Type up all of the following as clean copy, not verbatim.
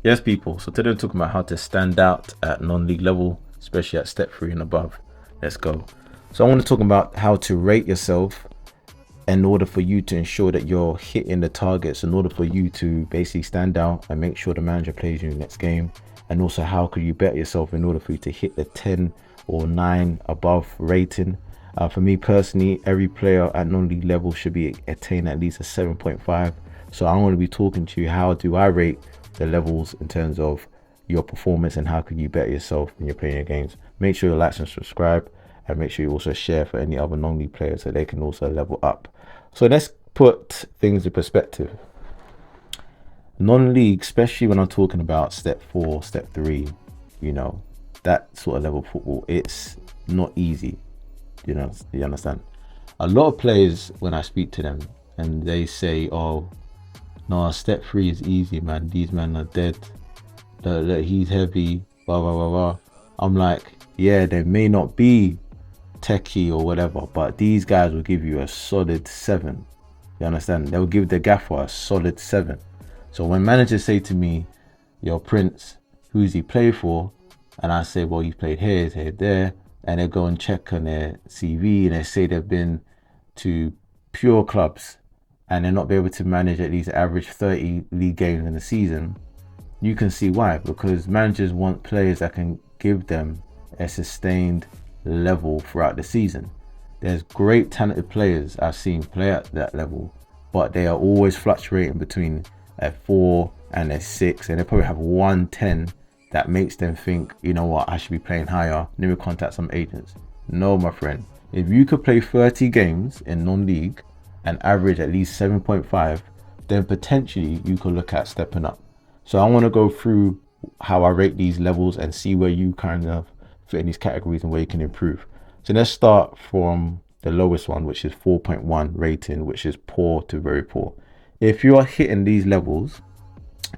Yes, people. So today we're talking about how to stand out at non-league level, especially at step 3 and above. Let's go. So I want to talk about how to rate yourself in order for you to ensure that you're hitting the targets, in order for you to basically stand out and make sure the manager plays you next game. And also, how could you bet yourself in order for you to hit the 10 or 9 above rating? For me personally, every player at non-league level should be attain at least a 7.5. So I'm going to be talking to you, how do I rate the levels in terms of your performance, and how can you better yourself when you're playing your games. Make sure you like and subscribe, and make sure you also share for any other non-league players so they can also level up. So let's put things in perspective. Non-league, especially when I'm talking about step 4, step 3, you know, that sort of level of football, it's not easy. You understand? A lot of players, when I speak to them and they say, oh no, step 3 is easy, man, these men are dead, look, he's heavy, blah blah blah blah. I'm like, yeah, they may not be techie or whatever, but these guys will give you a solid 7. You understand? They'll give the gaffer a solid 7. So when managers say to me, yo, Prince, who's he play for? And I say, well, he's played here, he's here, there. And they go and check on their CV and they say they've been to pure clubs and they're not be able to manage at least average 30 league games in the season. You can see why, because managers want players that can give them a sustained level throughout the season. There's great talented players I've seen play at that level, but they are always fluctuating between a 4 and a 6, and they probably have 110 that makes them think, you know what, I should be playing higher, let me contact some agents. No, my friend, if you could play 30 games in non-league and average at least 7.5, then potentially you could look at stepping up. So I want to go through how I rate these levels and see where you kind of fit in these categories and where you can improve. So let's start from the lowest one, which is 4.1 rating, which is poor to very poor. If you are hitting these levels,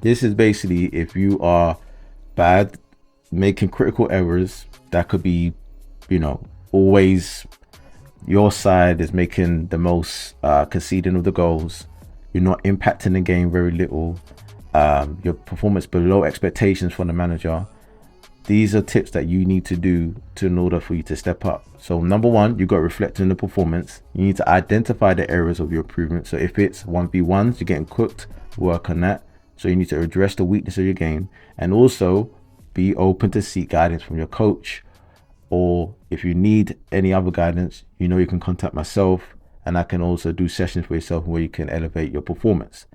this is basically if you are bad, making critical errors that could be, always your side is making the most, conceding of the goals, you're not impacting the game very little, your performance below expectations from the manager. These are tips that you need to do in order for you to step up. So number one, you got to reflect on the performance. You need to identify the areas of your improvement. So if it's 1v1s, you're getting cooked, work on that. So you need to address the weakness of your game, and also be open to seek guidance from your coach. Or if you need any other guidance, you can contact myself, and I can also do sessions for yourself where you can elevate your performance.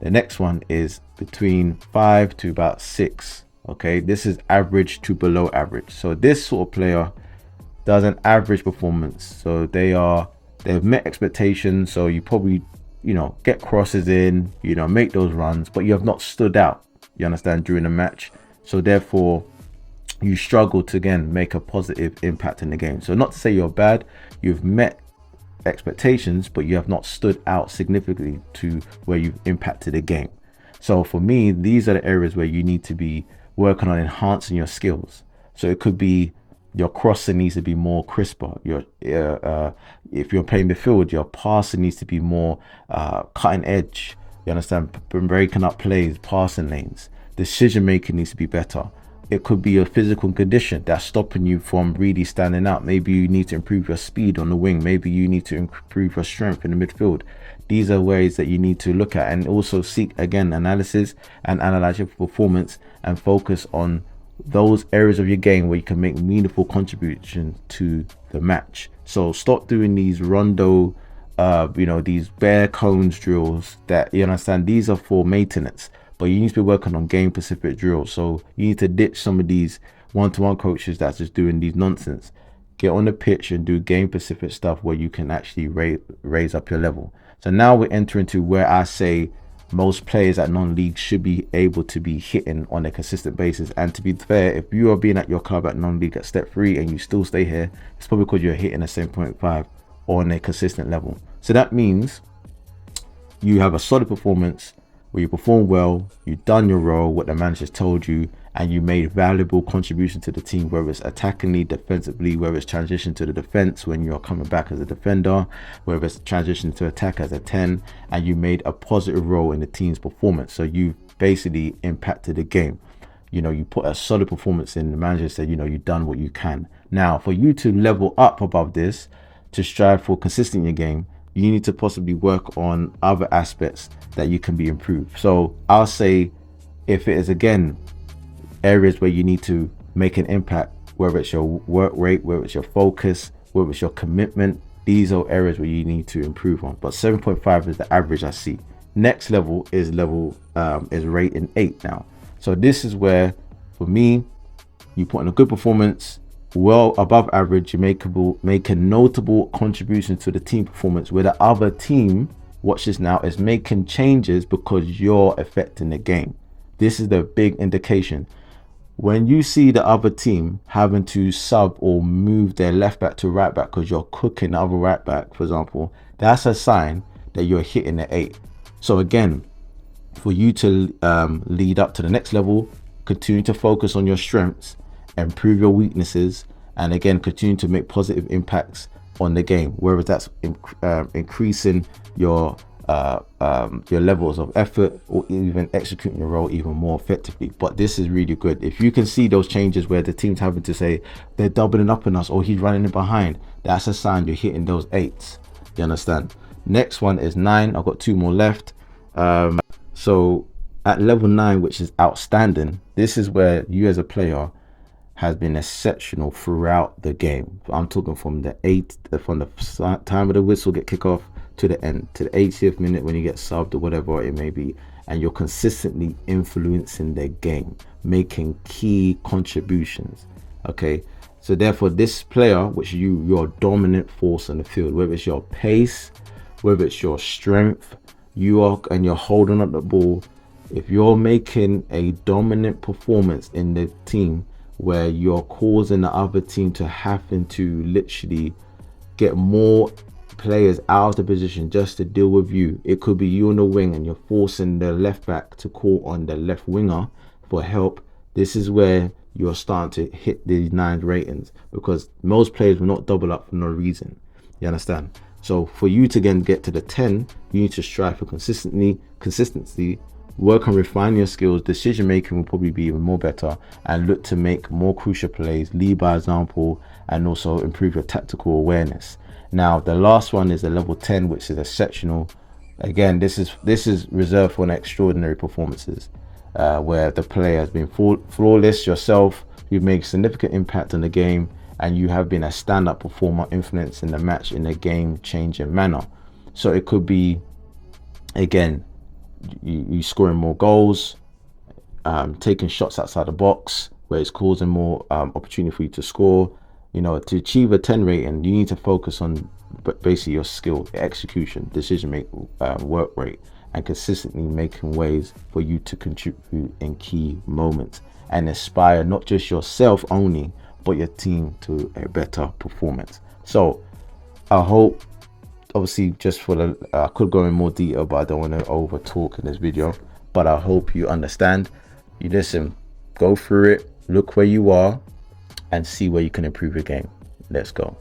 The next one is between 5 to about 6. Okay, this is average to below average. So this sort of player does an average performance. So they've met expectations. So you probably, get crosses in, make those runs, but you have not stood out, you understand, during the match. So therefore you struggle to again make a positive impact in the game. So not to say you're bad, you've met expectations, but you have not stood out significantly to where you've impacted the game. So for me, these are the areas where you need to be working on enhancing your skills. So it could be your crossing needs to be more crisper. If you're playing midfield, your passing needs to be more cutting edge. You understand? Breaking up plays, passing lanes. Decision making needs to be better. It could be your physical condition that's stopping you from really standing out. Maybe you need to improve your speed on the wing. Maybe you need to improve your strength in the midfield. These are ways that you need to look at, and also seek again analysis and analyze your performance and focus on those areas of your game where you can make meaningful contributions to the match. So stop doing these rondo, these bare cones drills that, you understand, these are for maintenance, but you need to be working on game specific drills. So you need to ditch some of these one-to-one coaches that's just doing these nonsense. Get on the pitch and do game specific stuff where you can actually raise up your level. So now we enter into where I say most players at non-league should be able to be hitting on a consistent basis. And to be fair, if you are being at your club at non-league at step 3 and you still stay here, it's probably because you're hitting a 7.5 on a consistent level. So that means you have a solid performance where you perform well, you've done your role, what the manager's told you, and you made valuable contribution to the team, whether it's attackingly, defensively, whether it's transition to the defense when you're coming back as a defender, whether it's transition to attack as a 10, and you made a positive role in the team's performance. So you've basically impacted the game. You know, you put a solid performance in, the manager said, you know, you've done what you can. Now, for you to level up above this, to strive for consistency in your game, you need to possibly work on other aspects that you can be improved. So I'll say, if it is, again, areas where you need to make an impact, whether it's your work rate, whether it's your focus, whether it's your commitment, these are areas where you need to improve on. But 7.5 is the average I see. Next level is rating 8 now. So this is where, for me, you put in a good performance, well above average, you make a notable contribution to the team performance, where the other team, watch this now, is making changes because you're affecting the game. This is the big indication. When you see the other team having to sub or move their left back to right back because you're cooking the other right back, for example, that's a sign that you're hitting the 8. So again, for you to lead up to the next level, continue to focus on your strengths, improve your weaknesses, and again, continue to make positive impacts on the game, whether that's increasing your levels of effort or even executing your role even more effectively. But this is really good. If you can see those changes where the team's having to say they're doubling up on us or he's running in behind, that's a sign you're hitting those 8s. You understand? Next one is 9. I've got 2 more left. So at level 9, which is outstanding, this is where you as a player has been exceptional throughout the game. I'm talking from the time of the whistle get kick off to the end, to the 80th minute when you get subbed or whatever it may be, and you're consistently influencing their game, making key contributions. Okay, so therefore this player, which you're a dominant force on the field, whether it's your pace, whether it's your strength, you're holding up the ball. If you're making a dominant performance in the team where you're causing the other team to having to literally get more players out of the position just to deal with you. It could be you on the wing and you're forcing the left back to call on the left winger for help. This is where you're starting to hit these 9 ratings, because most players will not double up for no reason. You understand? So for you to again get to the 10, you need to strive for consistency, work on refining your skills. Decision making will probably be even more better, and look to make more crucial plays, lead by example, and also improve your tactical awareness. Now the last one is the level 10, which is exceptional. Again, this is reserved for an extraordinary performances, where the player has been flawless yourself, you've made significant impact on the game, and you have been a stand-up performer, influencing the match in a game-changing manner. So it could be, again, you scoring more goals, taking shots outside the box where it's causing more opportunity for you to score. You know, to achieve a 10 rating, you need to focus on basically your skill, execution, decision making, work rate, and consistently making ways for you to contribute in key moments and inspire not just yourself only, but your team to a better performance. So I hope, obviously, just for the I could go in more detail, but I don't want to over talk in this video. But I hope you understand. You listen, go through it, look where you are, and see where you can improve your game. Let's go.